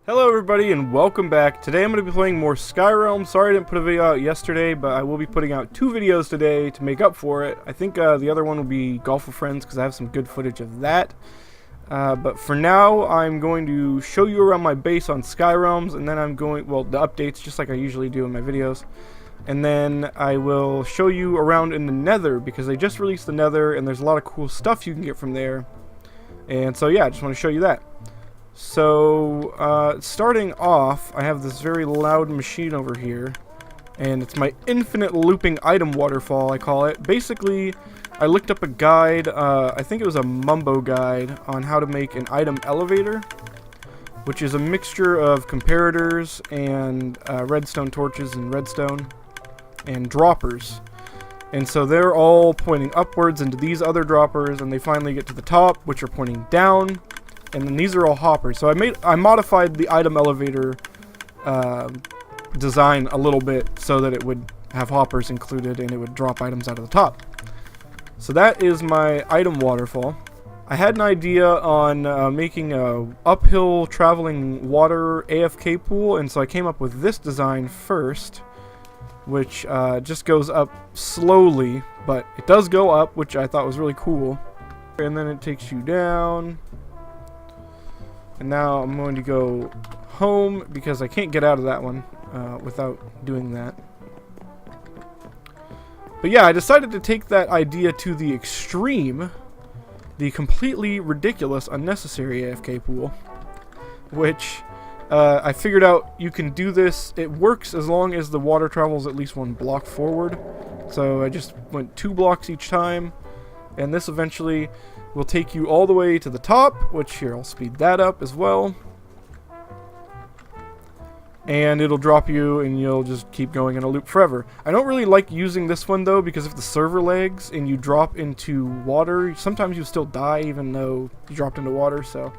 Hello everybody and welcome back. Today I'm going to be playing more Skyrealms. Sorry I didn't put a video out yesterday, but I will be putting out 2 videos today to make up for it. I think the other one will be Golf with Friends because I have some good footage of that. But for now, I'm going to show you around my base on Skyrealms, and then I'm going, well, the updates just like I usually do in my videos. And then I will show you around in the Nether because they just released the Nether and there's a lot of cool stuff you can get from there. And so yeah, I just want to show you that. So, starting off, I have this very loud machine over here, and it's my infinite looping item waterfall, I call it. Basically, I looked up a guide, I think it was a Mumbo guide, on how to make an item elevator, which is a mixture of comparators and redstone torches and redstone, and droppers. And so they're all pointing upwards into these other droppers, and they finally get to the top, which are pointing down. And then these are all hoppers. So I modified the item elevator design a little bit so that it would have hoppers included and it would drop items out of the top. So that is my item waterfall. I had an idea on making a uphill traveling water AFK pool, and so I came up with this design first, which just goes up slowly, but it does go up, which I thought was really cool. And then it takes you down. And now I'm going to go home because I can't get out of that one without doing that. But yeah, I decided to take that idea to the extreme, the completely ridiculous, unnecessary AFK pool, which I figured out you can do this. It works as long as the water travels at least 1 block forward. So I just went 2 blocks each time, and this eventually will take you all the way to the top, which here, I'll speed that up as well. And it'll drop you, and you'll just keep going in a loop forever. I don't really like using this one, though, because if the server lags and you drop into water, sometimes you still die, even though you dropped into water, so...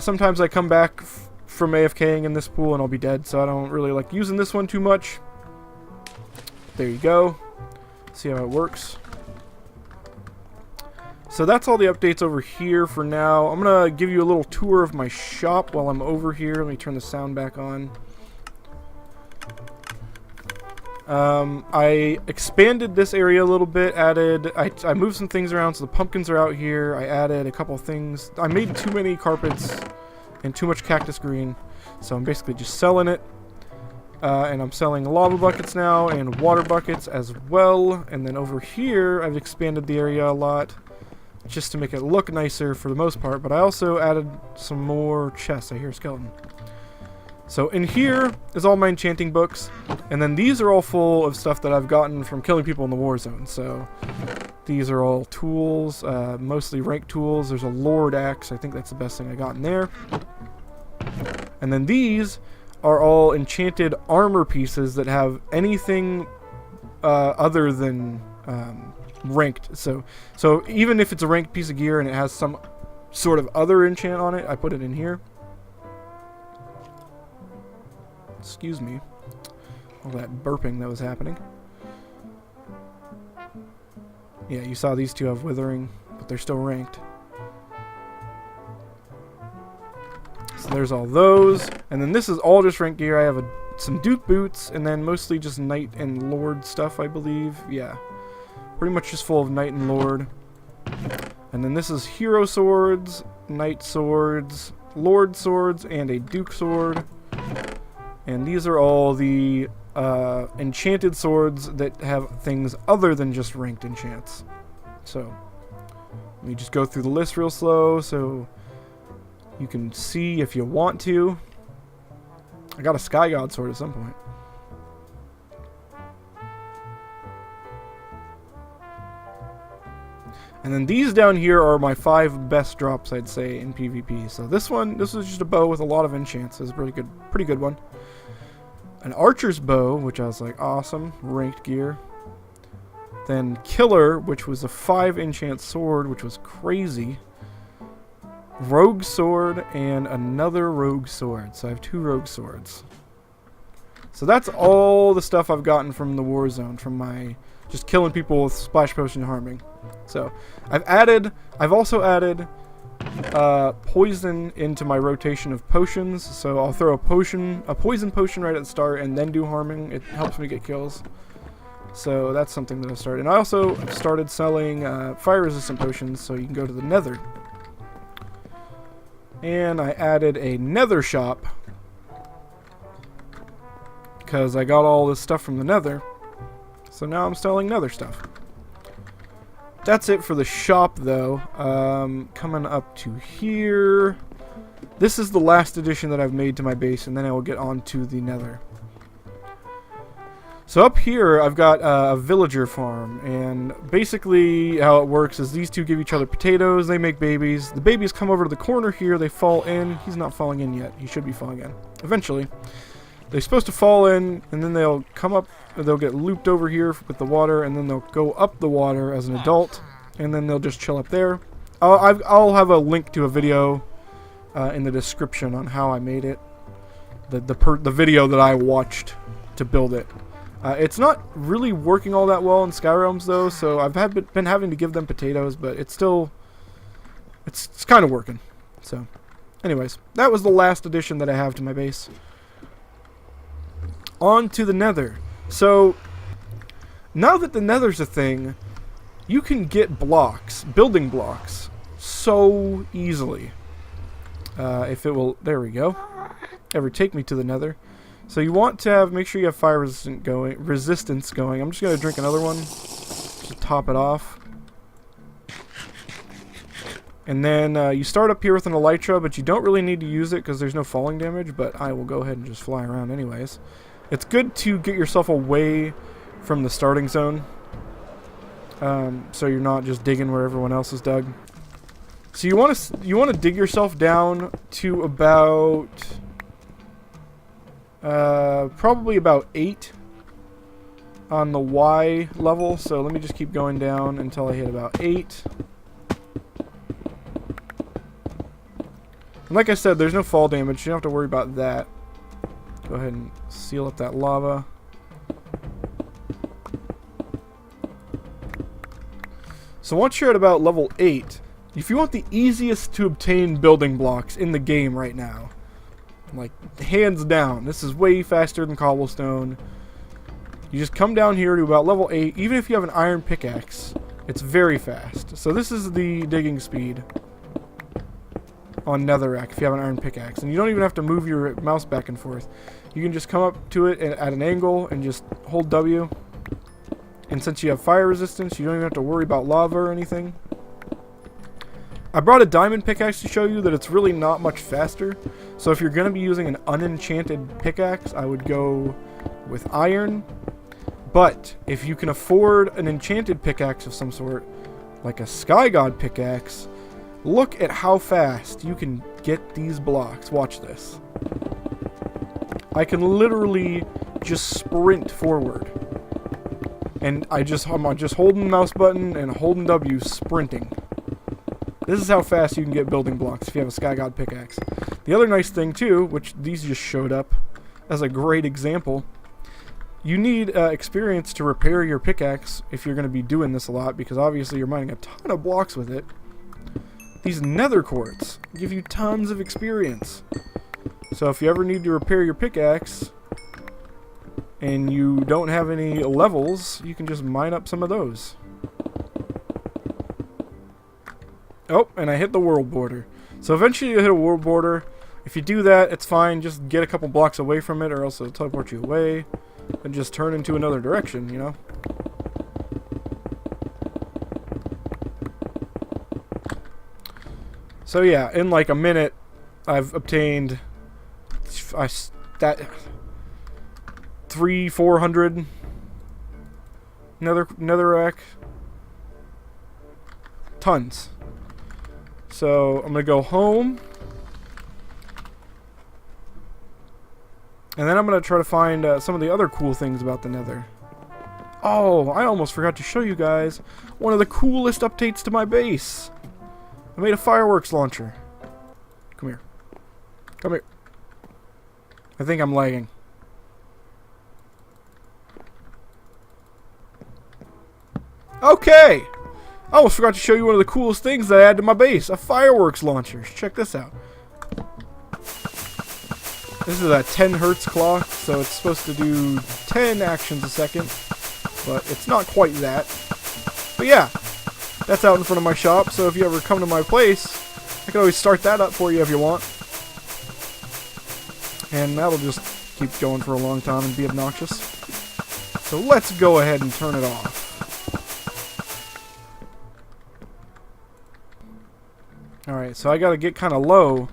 sometimes I come back from AFKing in this pool, and I'll be dead, so I don't really like using this one too much. There you go. See how it works. So that's all the updates over here for now. I'm going to give you a little tour of my shop while I'm over here. Let me turn the sound back on. I expanded this area a little bit, I moved some things around, so the pumpkins are out here. I added a couple things. I made too many carpets and too much cactus green, so I'm basically just selling it. And I'm selling lava buckets now and water buckets as well. And then over here, I've expanded the area a lot, just to make it look nicer for the most part, but I also added some more chests. I hear a skeleton. So in here is all my enchanting books, and then these are all full of stuff that I've gotten from killing people in the war zone. So these are all tools, mostly ranked tools. There's a Lord axe. I think that's the best thing I got in there. And then these are all enchanted armor pieces that have anything other than ranked. So even if it's a ranked piece of gear and it has some sort of other enchant on it, I put it in here. Excuse me, all that burping that was happening. Yeah, you saw these two have withering, but they're still ranked. So there's all those, and then this is all just ranked gear. I have some Duke boots, and then mostly just Knight and Lord stuff, I believe. Yeah. Pretty much just full of Knight and Lord. And then this is Hero Swords, Knight Swords, Lord Swords, and a Duke Sword. And these are all the enchanted swords that have things other than just ranked enchants. So, let me just go through the list real slow so you can see if you want to. I got a Sky God Sword at some point. And then these down here are my 5 best drops, I'd say, in PvP. So this was just a bow with a lot of enchants. It's a pretty good one. An archer's bow, which I was like, awesome, ranked gear. Then Killer, which was a 5 enchant sword, which was crazy. Rogue sword and another rogue sword. So I have 2 rogue swords. So that's all the stuff I've gotten from the war zone, from my just killing people with splash potion harming. So I've also added poison into my rotation of potions. So I'll throw a poison potion right at the start and then do harming. It helps me get kills. So that's something that I started. And I also started selling fire resistant potions, so you can go to the Nether. And I added a Nether shop because I got all this stuff from the Nether. So now I'm selling Nether stuff. That's it for the shop, though. Coming up to here. This is the last addition that I've made to my base, and then I will get on to the Nether. So up here, I've got a villager farm, and basically how it works is these two give each other potatoes, they make babies. The babies come over to the corner here, they fall in. He's not falling in yet. He should be falling in. Eventually. They're supposed to fall in, and then they'll come up, they'll get looped over here with the water, and then they'll go up the water as an adult, and then they'll just chill up there. I'll have a link to a video in the description on how I made it. The video that I watched to build it. It's not really working all that well in Skyrealms though, so I've been having to give them potatoes, but it's still, it's kind of working. So, anyways, that was the last addition that I have to my base. On to the Nether. So, now that the Nether's a thing, you can get blocks, building blocks, so easily. If it will, there we go, ever take me to the Nether. So you want to make sure you have fire resistance going. I'm just going to drink another one to top it off. And then you start up here with an elytra, but you don't really need to use it because there's no falling damage, but I will go ahead and just fly around anyways. It's good to get yourself away from the starting zone, so you're not just digging where everyone else is dug. So you want to dig yourself down to about probably about 8 on the Y level. So let me just keep going down until I hit about 8. And like I said, there's no fall damage. You don't have to worry about that. Go ahead and seal up that lava. So once you're at about level 8, if you want the easiest to obtain building blocks in the game right now, like hands down, this is way faster than cobblestone. You just come down here to about level 8. Even if you have an iron pickaxe, it's very fast. So this is the digging speed on netherrack if you have an iron pickaxe, and you don't even have to move your mouse back and forth. You can just come up to it at an angle and just hold W, and since you have fire resistance, you don't even have to worry about lava or anything. I brought a diamond pickaxe to show you that it's really not much faster. So if you're going to be using an unenchanted pickaxe, I would go with iron. But if you can afford an enchanted pickaxe of some sort, like a sky god pickaxe, look at how fast you can get these blocks. Watch this. I can literally just sprint forward. And I'm just holding the mouse button and holding W, sprinting. This is how fast you can get building blocks if you have a sky god pickaxe. The other nice thing too, which these just showed up as a great example, you need experience to repair your pickaxe if you're going to be doing this a lot, because obviously you're mining a ton of blocks with it. These nether quartz give you tons of experience. So if you ever need to repair your pickaxe and you don't have any levels, you can just mine up some of those. Oh, and I hit the world border. So eventually you hit a world border. If you do that, it's fine. Just get a couple blocks away from it, or else it'll teleport you away and just turn into another direction, you know? So yeah, in like a minute, I've obtained 300-400 netherrack. Tons. So I'm gonna go home, and then I'm gonna try to find some of the other cool things about the Nether. Oh, I almost forgot to show you guys one of the coolest updates to my base. I made a fireworks launcher. Come here. Come here. I think I'm lagging. Okay! I almost forgot to show you one of the coolest things that I added to my base. A fireworks launcher. Check this out. This is a 10 hertz clock, so it's supposed to do 10 actions a second. But it's not quite that. But yeah, that's out in front of my shop, so if you ever come to my place, I can always start that up for you if you want. And that'll just keep going for a long time and be obnoxious. So let's go ahead and turn it off. Alright, so I gotta get kind of low,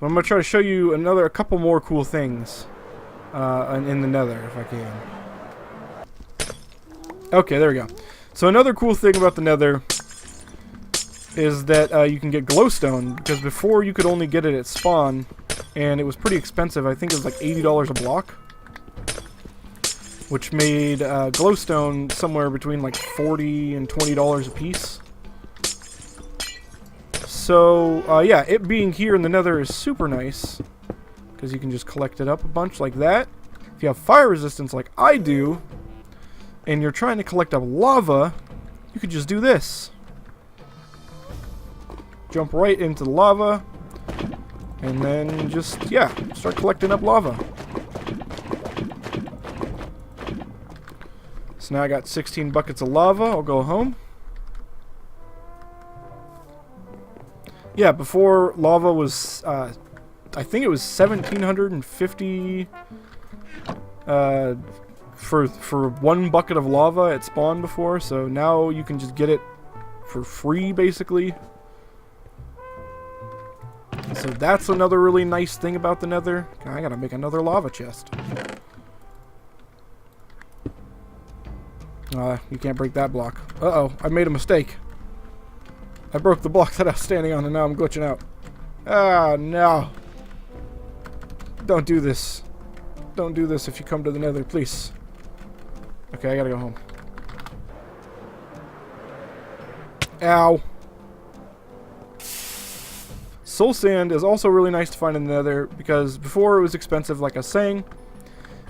but I'm gonna try to show you a couple more cool things in the Nether, if I can. Okay, there we go. So another cool thing about the Nether is that you can get glowstone, because before you could only get it at spawn, and it was pretty expensive. I think it was like $80 a block, which made glowstone somewhere between like $40 and $20 a piece. So yeah, it being here in the Nether is super nice, because you can just collect it up a bunch like that. If you have fire resistance like I do, and you're trying to collect up lava, you could just do this. Jump right into the lava, and then just, yeah, start collecting up lava. So now I got 16 buckets of lava. I'll go home. Yeah, before lava was, I think it was 1,750 for one bucket of lava at spawn before, so now you can just get it for free, basically. So that's another really nice thing about the Nether. I gotta make another lava chest. You can't break that block. Uh-oh, I made a mistake. I broke the block that I was standing on, and now I'm glitching out. Ah, no. Don't do this. Don't do this if you come to the Nether, please. Okay, I gotta go home. Ow. Soul sand is also really nice to find in the Nether, because before it was expensive, like I was saying.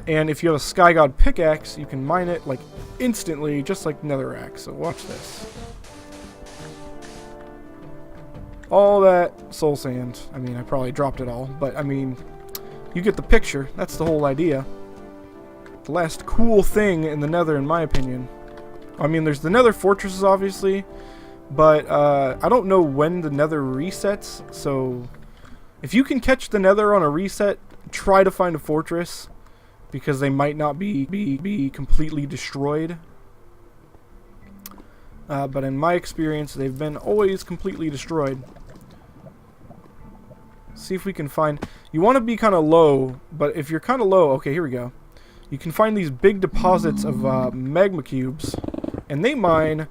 And if you have a Sky God pickaxe, you can mine it like instantly, just like netherrack. So watch this. All that soul sand. I mean, I probably dropped it all, but I mean, you get the picture. That's the whole idea. The last cool thing in the Nether, in my opinion. I mean, there's the Nether fortresses, obviously, but I don't know when the Nether resets. So if you can catch the Nether on a reset, try to find a fortress, because they might not be completely destroyed. But in my experience, they've been always completely destroyed. See if we can find... You want to be kind of low, but if you're kind of low... Okay, here we go. You can find these big deposits of magma cubes, and they mine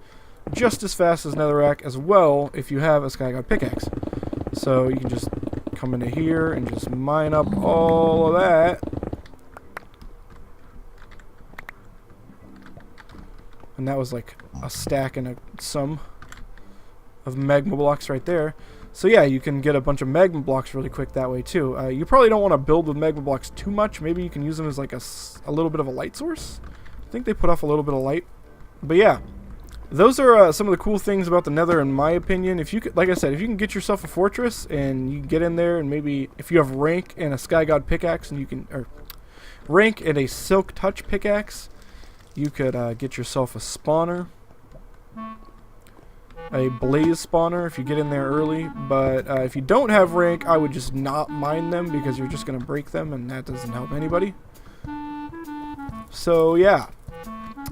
just as fast as netherrack as well if you have a Sky God pickaxe. So you can just come into here and just mine up all of that. And that was like a stack and a sum of magma blocks right there. So yeah, you can get a bunch of magma blocks really quick that way too. You probably don't want to build with magma blocks too much. Maybe you can use them as like a little bit of a light source. I think they put off a little bit of light. But yeah, those are some of the cool things about the Nether, in my opinion. If you could, like I said, if you can get yourself a fortress and you get in there, and maybe if you have rank and a Sky God pickaxe, and you can, or rank and a Silk Touch pickaxe, you could get yourself a spawner, a blaze spawner if you get in there early. But if you don't have rank, I would just not mine them, because you're just going to break them, and that doesn't help anybody. So yeah,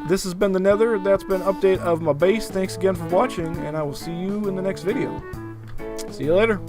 this has been the Nether. That's been an update of my base. Thanks again for watching, and I will see you in the next video. See you later.